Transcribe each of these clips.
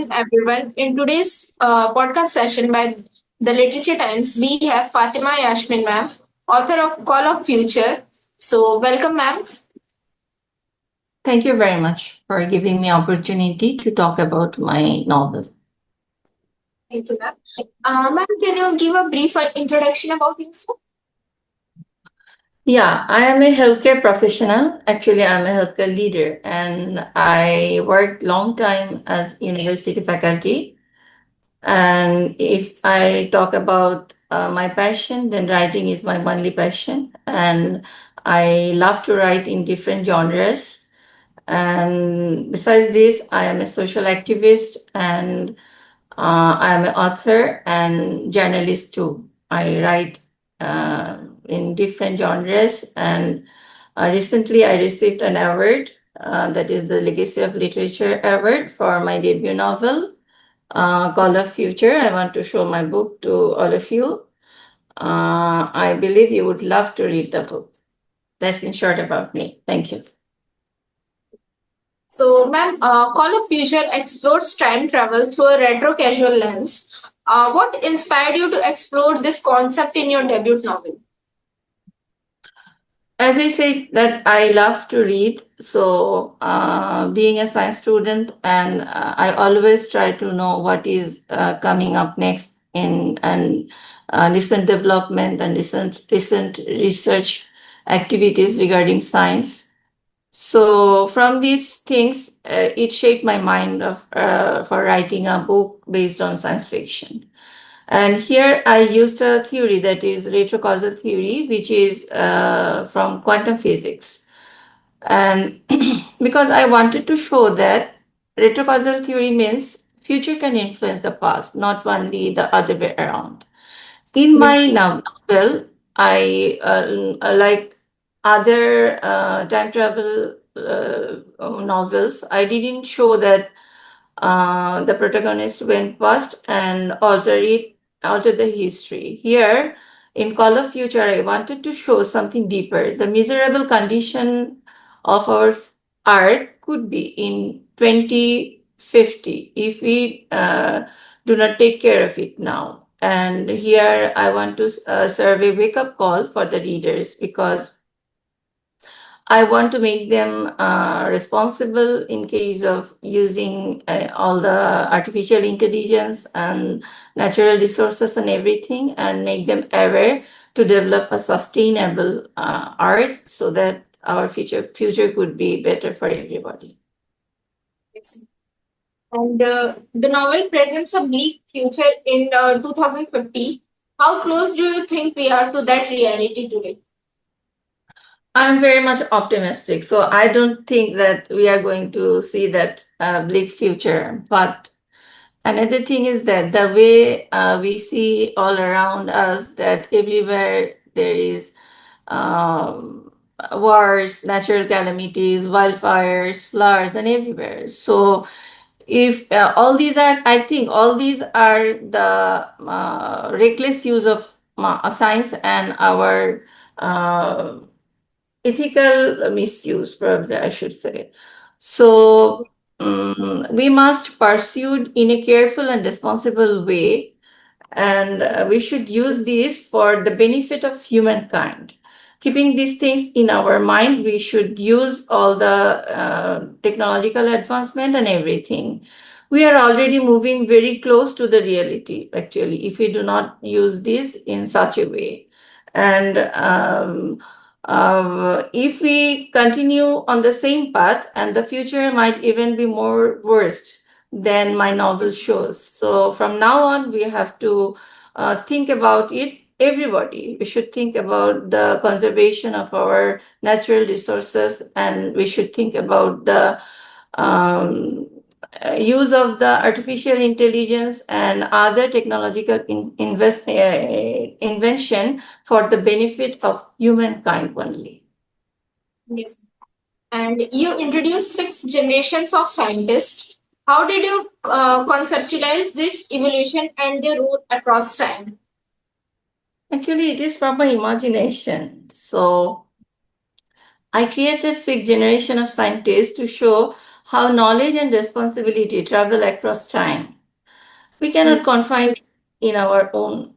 afternoon, everyone. In today's podcast session by the Literature Times, we have Fatema Yasmin, ma'am, author of Call of Future. So, welcome, ma'am. Thank you very much for giving me opportunity to talk about my novel. Thank you, ma'am. Ma'am, can you give a brief introduction about yourself? Yeah, I am a healthcare professional. Actually, I'm a healthcare leader and I worked long time as university faculty. And if I talk about my passion, then writing is my only passion. And I love to write in different genres. And besides this, I am a social activist and I am an author and journalist too. I write in different genres, and recently I received an award that is the Legacy of Literature Award for my debut novel, Call of Future. I want to show my book to all of you. I believe you would love to read the book. That's in short about me. Thank you. So, ma'am, Call of Future explores time travel through a retro casual lens. What inspired you to explore this concept in your debut novel? As I said, that I love to read. So, being a science student, and I always try to know what is coming up next in and recent development and recent research activities regarding science. So, from these things, it shaped my mind of for writing a book based on science fiction. And here I used a theory that is retrocausal theory, which is from quantum physics. And because I wanted to show that retrocausal theory means future can influence the past, not only the other way around. In Yes. my novel, I like other time travel novels. I didn't show that the protagonist went past and altered the history. Here, in Call of Future, I wanted to show something deeper. The miserable condition of our Earth could be in 2050 if we do not take care of it now. And here, I want to serve a wake up call for the readers because I want to make them responsible in case of using all the artificial intelligence and natural resources and everything, and make them aware to develop a sustainable art so that our future could be better for everybody. And the novel presents a bleak future in 2050. How close do you think we are to that reality today? I'm very much optimistic, so I don't think that we are going to see that bleak future. But another thing is that the way we see all around us, that everywhere there is um, wars, natural calamities, wildfires, floods, and everywhere. So, if all these are, I think all these are the reckless use of science and our ethical misuse, probably I should say. So we must pursue in a careful and responsible way, and we should use these for the benefit of humankind. Keeping these things in our mind, we should use all the technological advancement and everything. We are already moving very close to the reality, actually, if we do not use this in such a way. And if we continue on the same path, and the future might even be more worst than my novel shows. So from now on, we have to think about it. Everybody, we should think about the conservation of our natural resources, and we should think about the um, use of the artificial intelligence and other technological invention for the benefit of humankind only. Yes. And you introduced six generations of scientists. How did you conceptualize this evolution and their role across time? Actually, it is from my imagination. So I created six generation of scientists to show how knowledge and responsibility travel across time. We Yes. cannot confine it in our own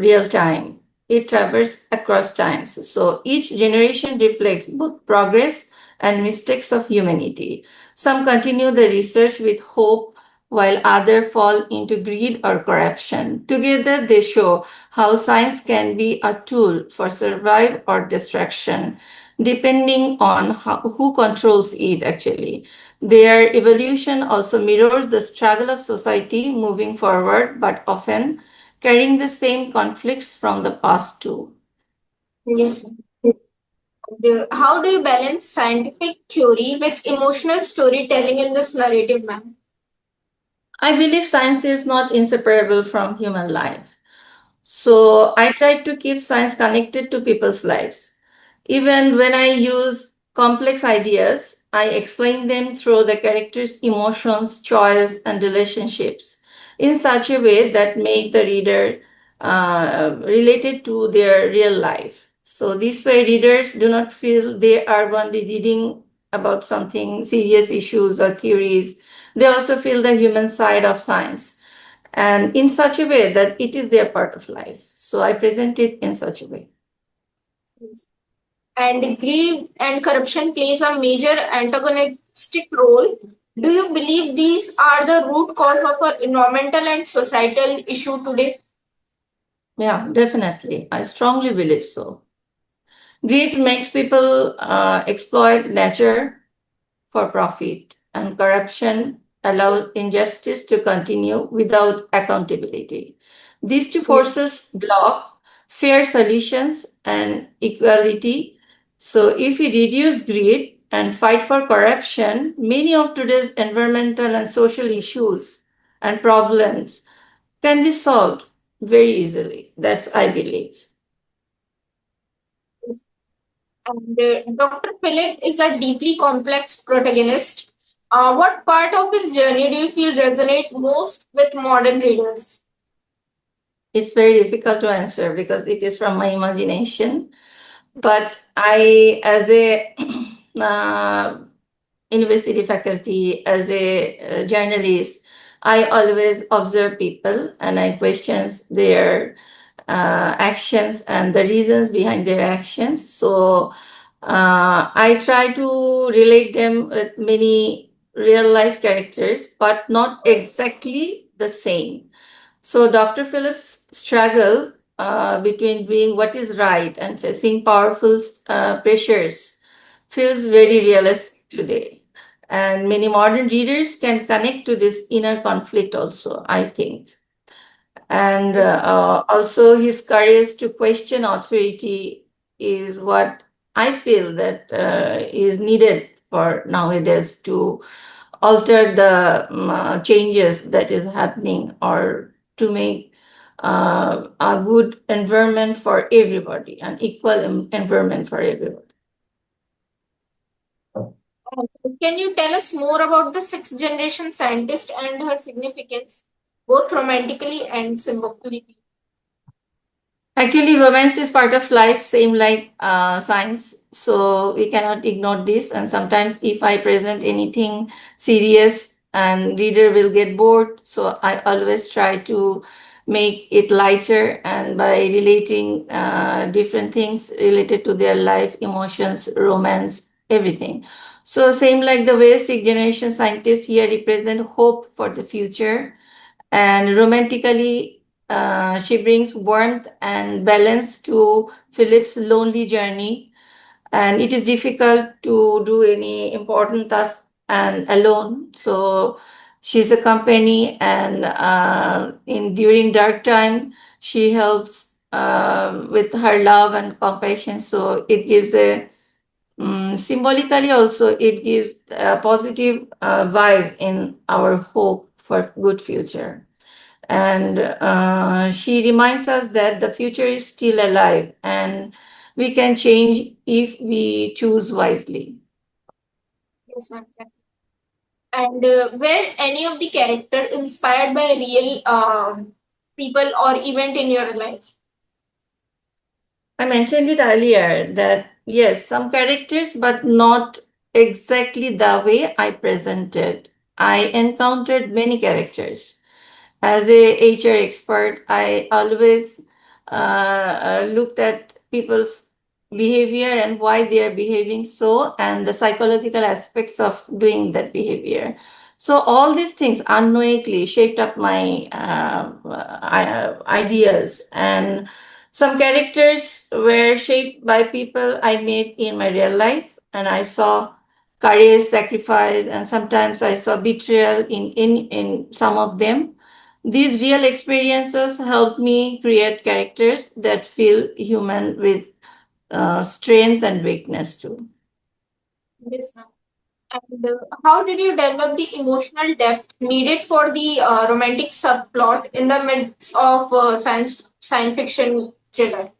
real time. It travels across times. So each generation reflects both progress and mistakes of humanity. Some continue the research with hope, while others fall into greed or corruption. Together, they show how science can be a tool for survival or destruction, depending on who controls it, actually. Their evolution also mirrors the struggle of society moving forward, but often carrying the same conflicts from the past too. Yes. How do you balance scientific theory with emotional storytelling in this narrative, ma'am? I believe science is not inseparable from human life. So I try to keep science connected to people's lives. Even when I use complex ideas, I explain them through the characters' emotions, choice, and relationships in such a way that make the reader related to their real life. So this way, readers do not feel they are only reading about something serious issues or theories. They also feel the human side of science, and in such a way that it is their part of life. So I present it in such a way. Yes. And greed and corruption plays a major antagonistic role. Do you believe these are the root cause of our environmental and societal issue today? Yeah, definitely. I strongly believe so. Greed makes people exploit nature for profit, and corruption allows injustice to continue without accountability. These two Yes. forces block fair solutions and equality. So, if we reduce greed and fight for corruption, many of today's environmental and social issues and problems can be solved very easily. That's I believe. Yes. And Dr. Philip is a deeply complex protagonist. What part of his journey do you feel resonate most with modern readers? It's very difficult to answer because it is from my imagination. But I, as a uh, university faculty, as a journalist, I always observe people and I question their actions and the reasons behind their actions. So I try to relate them with many real life characters, but not exactly the same. So Dr. Phillips' struggle between doing what is right and facing powerful pressures feels very realistic today. And many modern readers can connect to this inner conflict also, I think. And also his courage to question authority is what I feel that is needed for nowadays to alter the changes that is happening, or to make a good environment for everybody, an equal environment for everybody. Can you tell us more about the sixth generation scientist and her significance, both romantically and symbolically? Actually, romance is part of life, same like science. So we cannot ignore this. And sometimes, if I present anything serious, and reader will get bored, so I always try to make it lighter, and by relating different things related to their life, emotions, romance, everything. So same like the way sixth generation scientists here represent hope for the future, and romantically, she brings warmth and balance to Philip's lonely journey. And it is difficult to do any important task and alone. So she's a company, and in during dark time, she helps with her love and compassion. So it gives a symbolically also it gives a positive vibe in our hope for good future. And she reminds us that the future is still alive and we can change if we choose wisely. Yes, ma'am. And were any of the character inspired by real people or event in your life? I mentioned it earlier that yes, some characters, but not exactly the way I presented. I encountered many characters. As a HR expert, I always looked at people's behavior and why they are behaving so, and the psychological aspects of doing that behavior. So all these things unknowingly shaped up my ideas, and some characters were shaped by people I met in my real life, and I saw courage, sacrifice, and sometimes I saw betrayal in some of them. These real experiences help me create characters that feel human with strength and weakness too. Yes, ma'am. And how did you develop the emotional depth needed for the romantic subplot in the midst of science fiction thriller?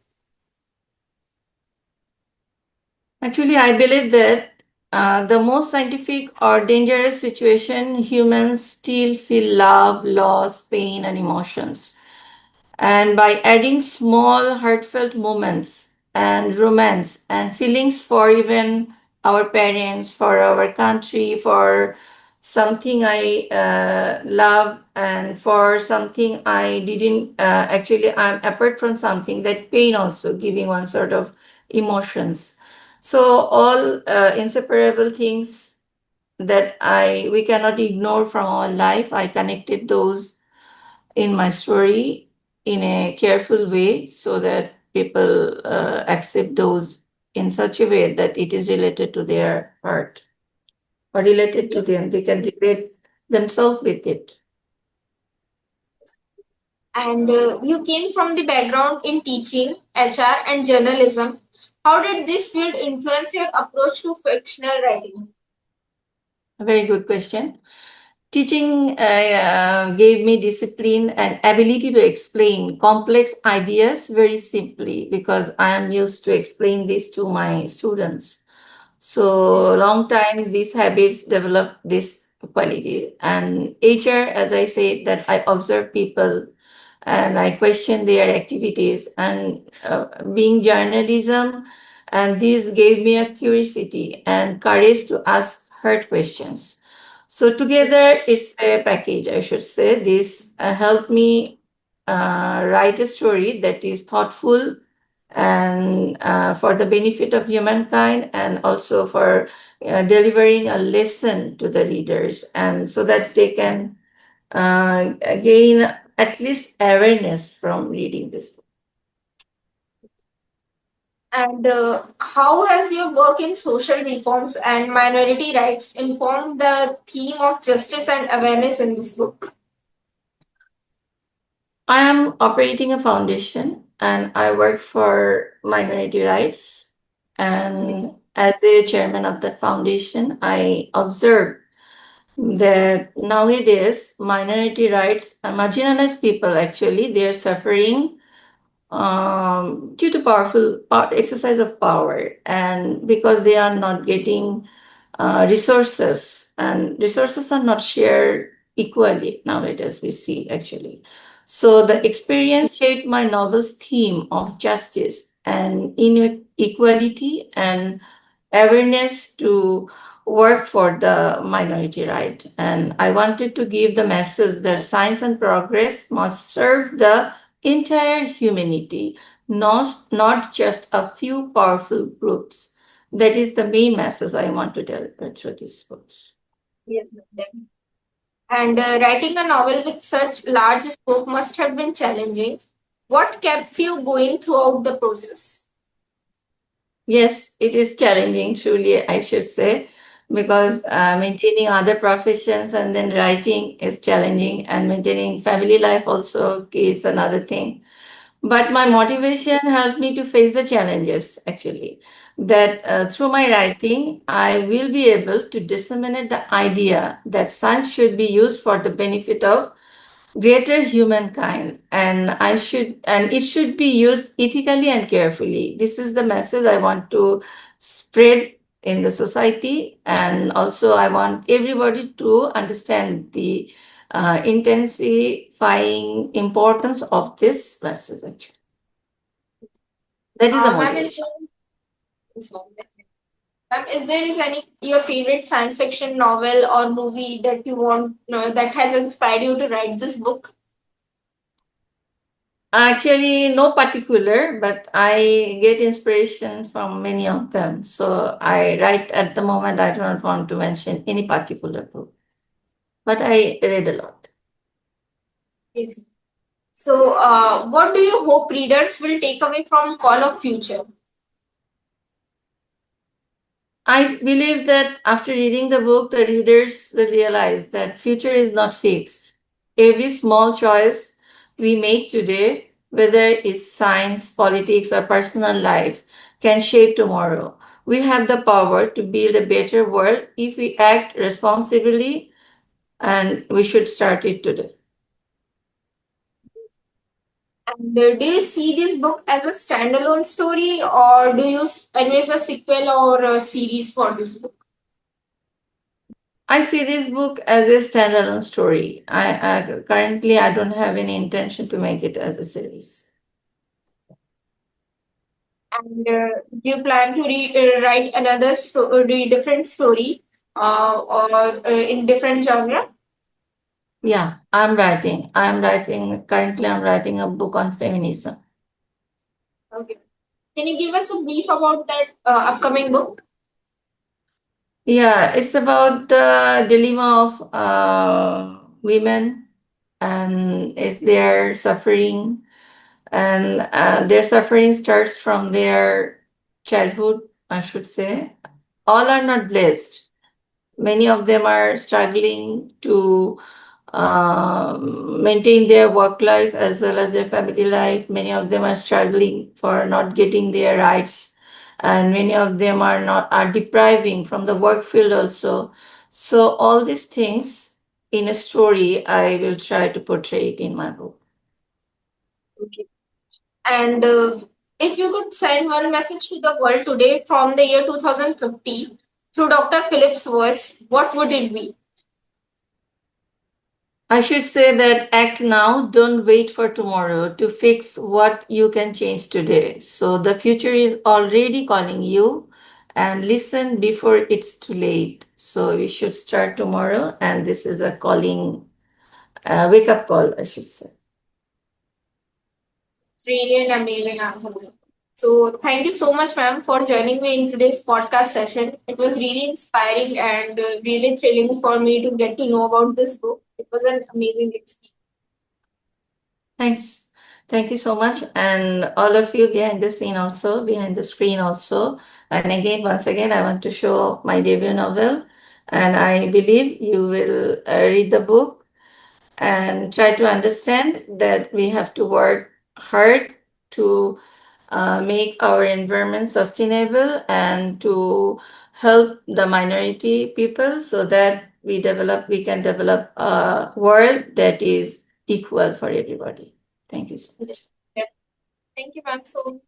Actually, I believe that the most scientific or dangerous situation, humans still feel love, loss, pain, and emotions. And by adding small, heartfelt moments and romance and feelings for even our parents, for our country, for something I love, and for something I didn't actually, I'm apart from something, that pain also giving one sort of emotions. So, all inseparable things that we cannot ignore from our life, I connected those in my story in a careful way so that people accept those in such a way that it is related to their heart or related to Yes. them. They can relate themselves with it. And you came from the background in teaching, HR, and journalism. How did this field influence your approach to fictional writing? A very good question. Teaching gave me discipline and ability to explain complex ideas very simply because I am used to explain this to my students. So Yes. long time these habits develop this quality. And HR, as I said, that I observe people and I question their activities, and being journalism, and this gave me a curiosity and courage to ask hard questions. So Yes. together it's a package, I should say. This helped me write a story that is thoughtful and for the benefit of humankind, and also for delivering a lesson to the readers, and so that they can gain at least awareness from reading this book. And how has your work in social reforms and minority rights informed the theme of justice and awareness in this book? I am operating a foundation and I work for minority rights. Yes. And as the chairman of that foundation, I observe that nowadays minority rights, marginalized people actually, they are suffering due to powerful exercise of power, and because they are not getting resources, and resources are not shared equally nowadays, we see actually. So the experience shaped my novel's theme of justice and inequality and awareness to work for the minority right. And I wanted to give the message that science and progress must serve the entire humanity, not just a few powerful groups. That is the main message I want to deliver through these books. Yes, ma'am. And writing a novel with such large scope must have been challenging. What kept you going throughout the process? Yes, it is challenging, truly, I should say, because maintaining other professions and then writing is challenging, and maintaining family life also is another thing. But my motivation helped me to face the challenges, actually. That through my writing, I will be able to disseminate the idea that science should be used for the benefit of greater humankind, and it should be used ethically and carefully. This is the message I want to spread in the society, and also I want everybody to understand the intensifying importance of this message actually. That is a Ma'am, motivation. is there Is there is any your favorite science fiction novel or movie that you want that has inspired you to write this book? Actually, no particular, but I get inspiration from many of them. So I write at the moment, I do not want to mention any particular book, but I read a lot. Yes. So, what do you hope readers will take away from Call of Future? I believe that after reading the book, the readers will realize that future is not fixed. Every small choice we make today, whether it's science, politics, or personal life, can shape tomorrow. We have the power to build a better world if we act responsibly, and we should start it today. And do you see this book as a standalone story, or do you envisage a sequel or a series for this book? I see this book as a standalone story. Currently I don't have any intention to make it as a series. And do you plan to write another different story or in different genre? Yeah, I'm writing. Currently I'm writing a book on feminism. Okay. Can you give us a brief about that upcoming book? Yeah, it's about the dilemma of women, and it's their suffering, and their suffering starts from their childhood, I should say. All are not blessed. Many of them are struggling to maintain their work life as well as their family life. Many of them are struggling for not getting their rights, and many of them are depriving from the work field also. So all these things in a story, I will try to portray it in my book. Okay. And if you could send one message to the world today from the year 2050 through Dr. Philip's voice, what would it be? I should say that act now, don't wait for tomorrow to fix what you can change today. So the future is already calling you, and listen before it's too late. So we should start tomorrow, and this is a calling, wake up call, I should say. It's really an amazing answer. So, thank you so much, ma'am, for joining me in today's podcast session. It was really inspiring and really thrilling for me to get to know about this book. It was an amazing experience. Thanks. Thank you so much. And all of you behind the scene also, behind the screen also. And again, once again, I want to show my debut novel. And I believe you will read the book and try to understand that we have to work hard to make our environment sustainable and to help the minority people so that we can develop a world that is equal for everybody. Thank you so much. Yeah. Thank you, ma'am. So,